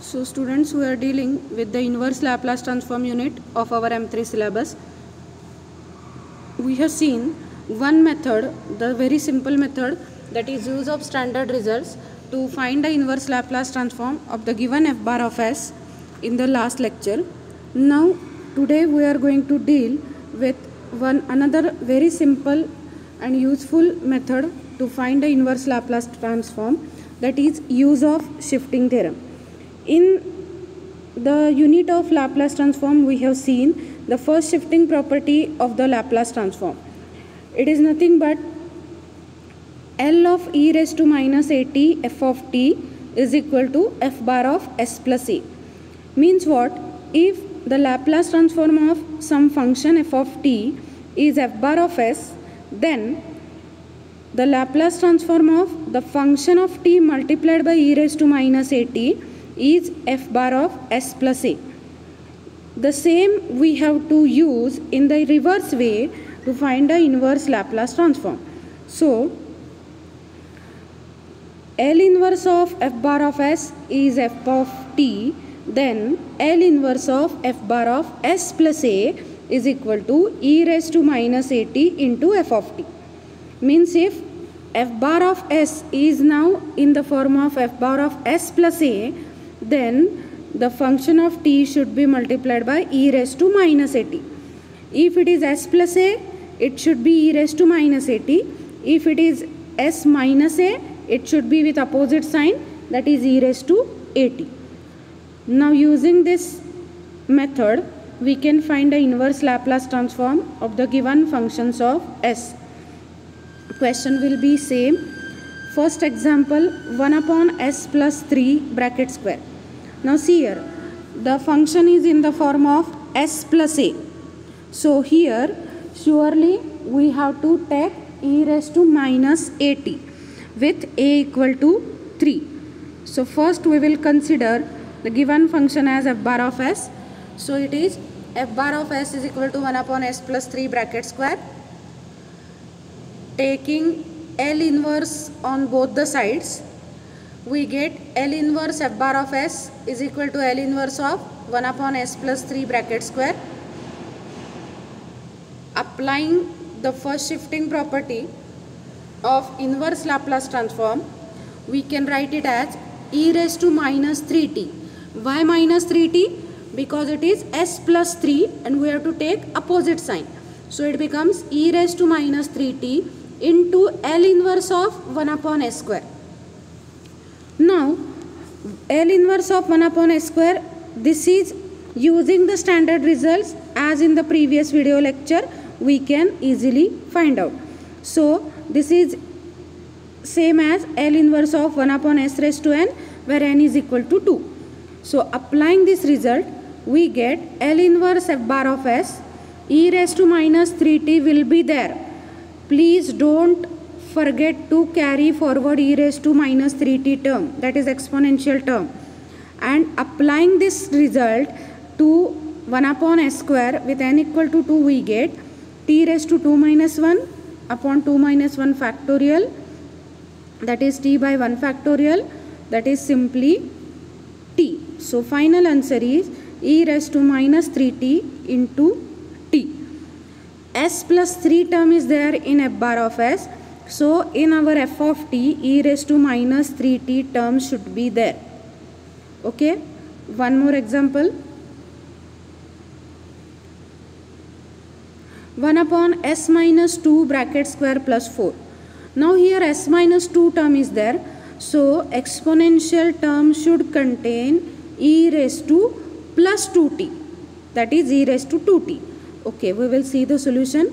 So students, we are dealing with the inverse Laplace transform unit of our M3 syllabus. We have seen one method, the very simple method, that is use of standard results to find the inverse Laplace transform of the given f bar of s in the last lecture. Now today we are going to deal with another very simple and useful method to find the inverse Laplace transform, that is use of shifting theorem. In the unit of Laplace transform, we have seen the first shifting property of the Laplace transform. It is nothing but L of e raised to minus at f of t is equal to f bar of s plus a. Means what? If the Laplace transform of some function f of t is f bar of s, then the Laplace transform of the function of t multiplied by e raised to minus at is f bar of s plus a. The same we have to use in the reverse way to find the inverse Laplace transform. So L inverse of f bar of s is f of t, then L inverse of f bar of s plus a is equal to e raised to minus at into f of t. Means if f bar of s is now in the form of f bar of s plus a, then the function of t should be multiplied by e raised to minus at. If it is s plus a, it should be e raised to minus at. If it is s minus a, it should be with opposite sign, that is e raised to at. Now using this method, we can find the inverse Laplace transform of the given functions of s. Question will be same. First example, 1 upon s plus 3 bracket square. Now see here, the function is in the form of s plus a. So here surely we have to take e raised to minus at with a equal to 3. So first we will consider the given function as f bar of s. So it is f bar of s is equal to 1 upon s plus 3 bracket square. Taking L inverse on both the sides, we get L inverse f bar of s is equal to L inverse of 1 upon s plus 3 bracket square. Applying the first shifting property of inverse Laplace transform, we can write it as e raised to minus 3t. Why minus 3t? Because it is s plus 3 and we have to take opposite sign. So it becomes e raised to minus 3t into L inverse of 1 upon s square. Now L inverse of 1 upon s square, this is using the standard results as in the previous video lecture we can easily find out. So this is same as L inverse of 1 upon s raised to n, where n is equal to 2. So applying this result, we get L inverse f bar of s, e raised to minus 3t will be there. Please don't forget to carry forward e raised to minus 3t term, that is exponential term. And applying this result to 1 upon s square with n equal to 2, we get t raised to 2 minus 1 upon 2 minus 1 factorial, that is t by 1 factorial, that is simply t. So final answer is e raised to minus 3t into t. S plus 3 term is there in f bar of s. So in our f of t, e raised to minus 3t term should be there. Okay. One more example. 1 upon s minus 2 bracket square plus 4. Now here s minus 2 term is there. So exponential term should contain e raised to plus 2t. That is e raised to 2t. Okay, we will see the solution.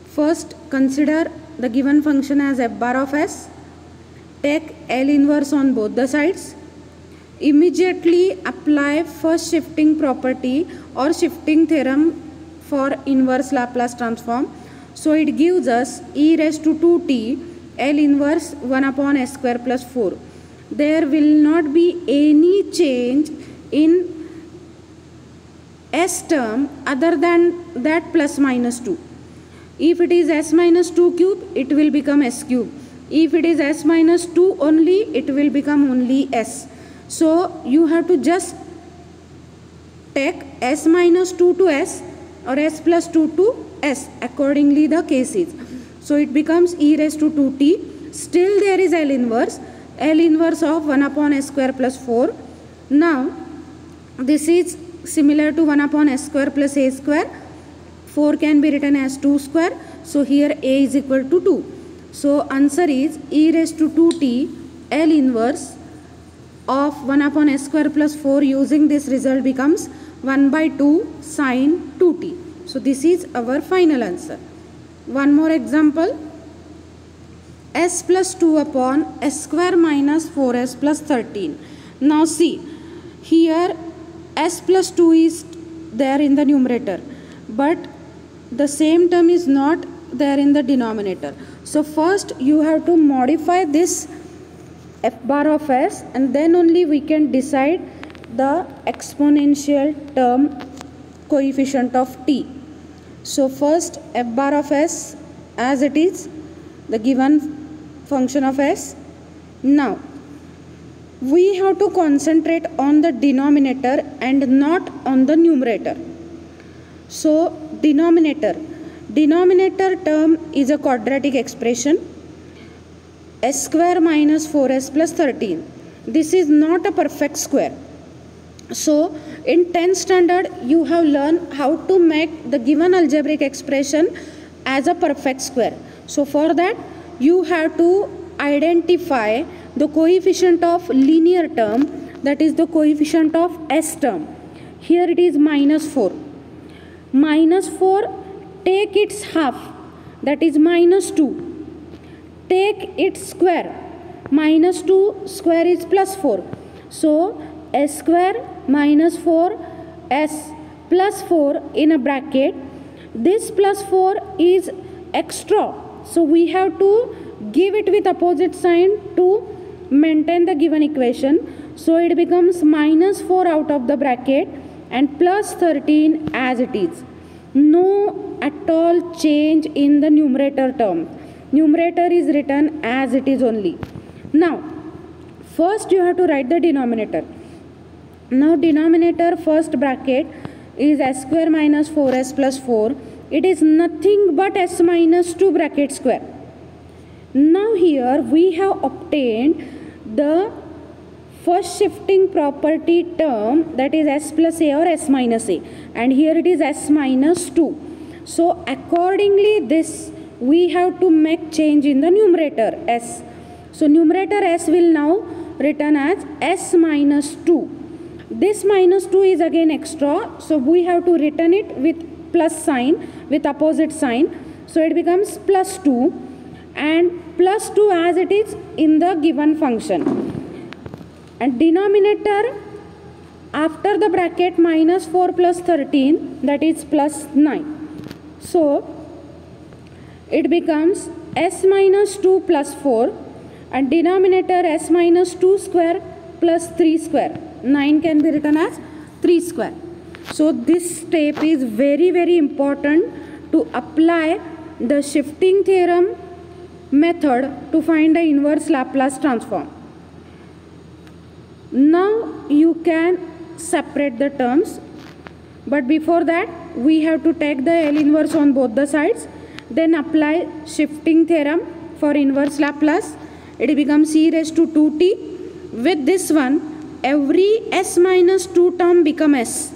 First consider the given function as f bar of s. Take L inverse on both the sides. Immediately apply first shifting property or shifting theorem for inverse Laplace transform. So it gives us e raised to 2t L inverse 1 upon s square plus 4. There will not be any change in s term other than that plus minus 2. If it is s minus 2 cube, it will become s cube. If it is s minus 2 only, it will become only s. So you have to just take s minus 2 to s or s plus 2 to s accordingly the case is. So it becomes e raised to 2t. Still there is L inverse of 1 upon s square plus 4. Now this is similar to 1 upon s square plus a square. 4 can be written as 2 square. So here a is equal to 2. So answer is e raised to 2t L inverse of 1 upon s square plus 4. Using this result becomes 1 by 2 sine 2t. So this is our final answer. One more example. S plus 2 upon s square minus 4s plus 13. Now see, here s plus 2 is there in the numerator, but the same term is not there in the denominator. So first you have to modify this f bar of s, and then only we can decide the exponential term coefficient of t. So first f bar of s as it is, the given function of s. Now we have to concentrate on the denominator and not on the numerator. So denominator term is a quadratic expression, s square minus 4s plus 13. This is not a perfect square. So in 10th standard you have learned how to make the given algebraic expression as a perfect square. So for that you have to identify the coefficient of linear term, that is the coefficient of s term. Here it is minus 4. Minus 4, take its half, that is minus 2. Take its square. Minus 2 square is plus 4. So s square minus 4 s plus 4 in a bracket. This plus 4 is extra. So we have to give it with opposite sign to maintain the given equation. So it becomes minus 4 out of the bracket and plus 13 as it is. No at all change in the numerator term. Numerator is written as it is only. Now first you have to write the denominator. Now denominator first bracket is s square minus 4s plus 4. It is nothing but s minus 2 bracket square. Now here we have obtained the first shifting property term, that is s plus a or s minus a, and here it is s minus 2. So accordingly this we have to make change in the numerator s. So numerator s will now written as s minus 2. This minus 2 is again extra, so we have to written it with plus sign, with opposite sign. So it becomes plus 2 and plus 2 as it is in the given function. And denominator after the bracket minus 4 plus 13, that is plus 9. So it becomes s minus 2 plus 4 and denominator s minus 2 square plus 3 square. 9 can be written as 3 square. So this step is very important to apply the shifting theorem method to find the inverse Laplace transform. Now you can separate the terms, but before that we have to take the L inverse on both the sides, then apply shifting theorem for inverse Laplace. It becomes e raised to 2t. With this one, every s minus 2 term become s.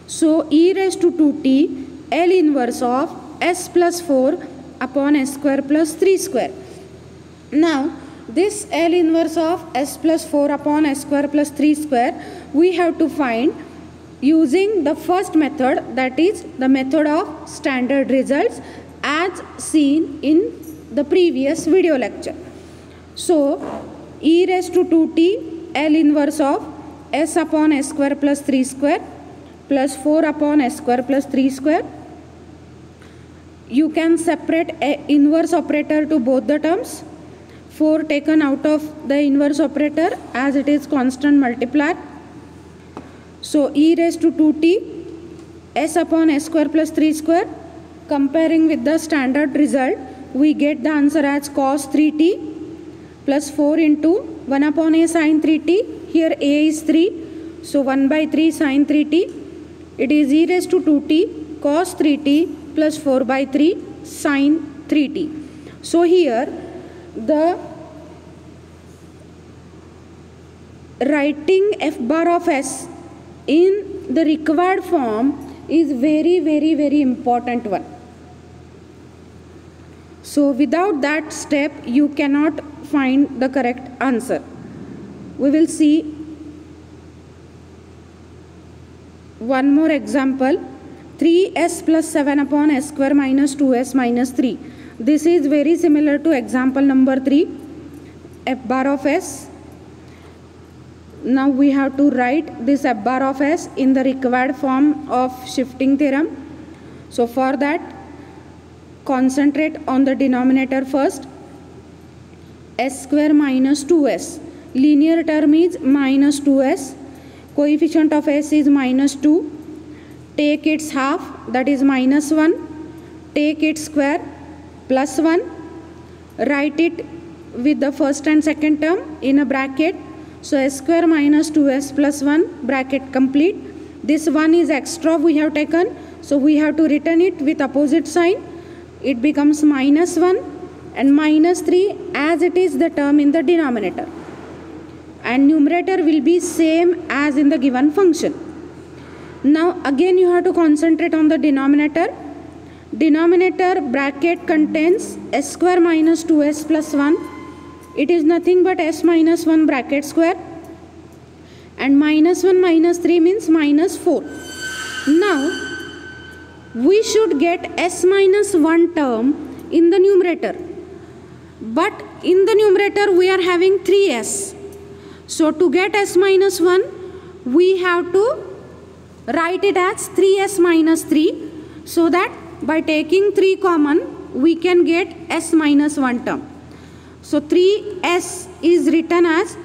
So e raised to 2t L inverse of s plus 4 upon s square plus 3 square. Now this L inverse of s plus 4 upon s square plus 3 square we have to find using the first method, that is the method of standard results as seen in the previous video lecture. So e raised to 2t L inverse of s upon s square plus 3 square plus 4 upon s square plus 3 square. You can separate a inverse operator to both the terms. 4 taken out of the inverse operator as it is constant multiplier. So e raised to 2t s upon s square plus 3 square. Comparing with the standard result, we get the answer as cos 3t plus 4 into 1 upon a sin 3t here a is 3, so 1 by 3 sin 3t, it is e raised to 2t cos 3t plus 4 by 3 sin 3t. So here the writing f bar of s in the required form is very important one. So without that step you cannot find the correct answer. We will see one more example. 3s plus 7 upon s square minus 2s minus 3. This is very similar to example number 3, f bar of s. Now we have to write this f bar of s in the required form of shifting theorem. So for that, concentrate on the denominator first. S square minus 2s. Linear term is minus 2s. Coefficient of s is minus 2. Take its half, that is minus 1. Take its square, plus 1. Write it with the first and second term in a bracket. So s square minus 2s plus 1 bracket complete. This 1 is extra we have taken, so we have to return it with opposite sign. It becomes minus 1 and minus 3 as it is the term in the denominator. And numerator will be same as in the given function. Now again you have to concentrate on the denominator. Denominator bracket contains s square minus 2s plus 1. It is nothing but s minus 1 bracket square. And minus 1 minus 3 means minus 4. Now we should get s minus 1 term in the numerator. But in the numerator we are having 3s. So to get s minus 1, we have to write it as 3s minus 3, so that by taking 3 common, we can get s minus 1 term. So 3s is written as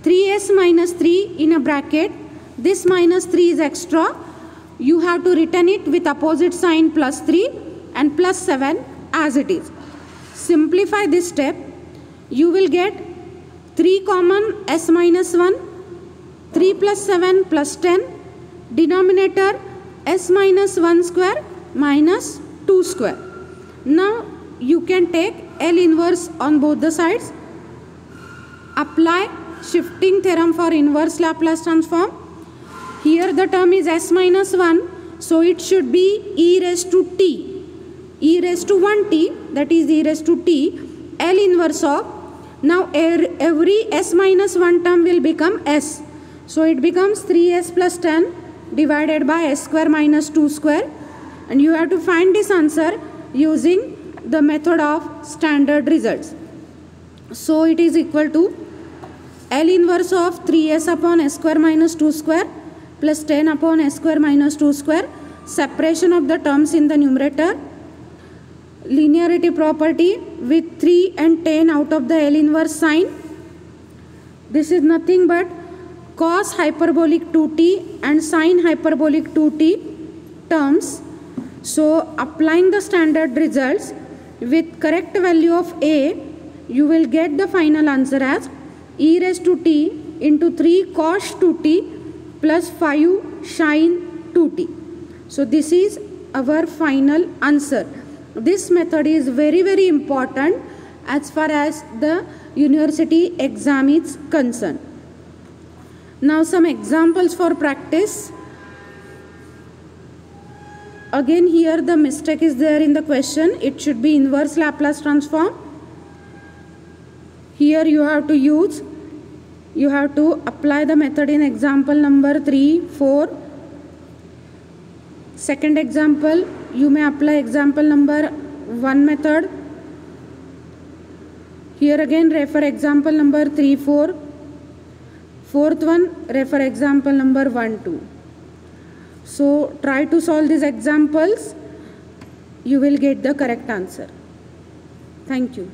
3s minus 3 in a bracket. This minus 3 is extra. You have to return it with opposite sign plus 3 and plus 7 as it is. Simplify this step. You will get 3 common s minus 1, 3 plus 7 plus 10, denominator s minus 1 square minus 2 square. Now you can take L inverse on both the sides. Apply shifting theorem for inverse Laplace transform. Here the term is s minus 1, so it should be e raised to t. E raised to 1t, that is e raised to t, L inverse of. Now every s minus 1 term will become s. So it becomes 3s plus 10 divided by s square minus 2 square. And you have to find this answer using the method of standard results. So it is equal to L inverse of 3s upon s square minus 2 square plus 10 upon s square minus 2 square. Separation of the terms in the numerator. Linearity property with 3 and 10 out of the L inverse sign. This is nothing but cos hyperbolic 2t and sin hyperbolic 2t terms. So applying the standard results with correct value of a, you will get the final answer as e raised to t into 3 cos 2t plus 5 sin 2t. So this is our final answer. This method is very important as far as the university exam is concerned. Now some examples for practice. Again here the mistake is there in the question. It should be inverse Laplace transform. Here you have to apply the method in example number 3, 4. Second example, you may apply example number 1 method. Here again refer example number 3, 4. Fourth one, refer example number 1, 2. So try to solve these examples. You will get the correct answer. Thank you.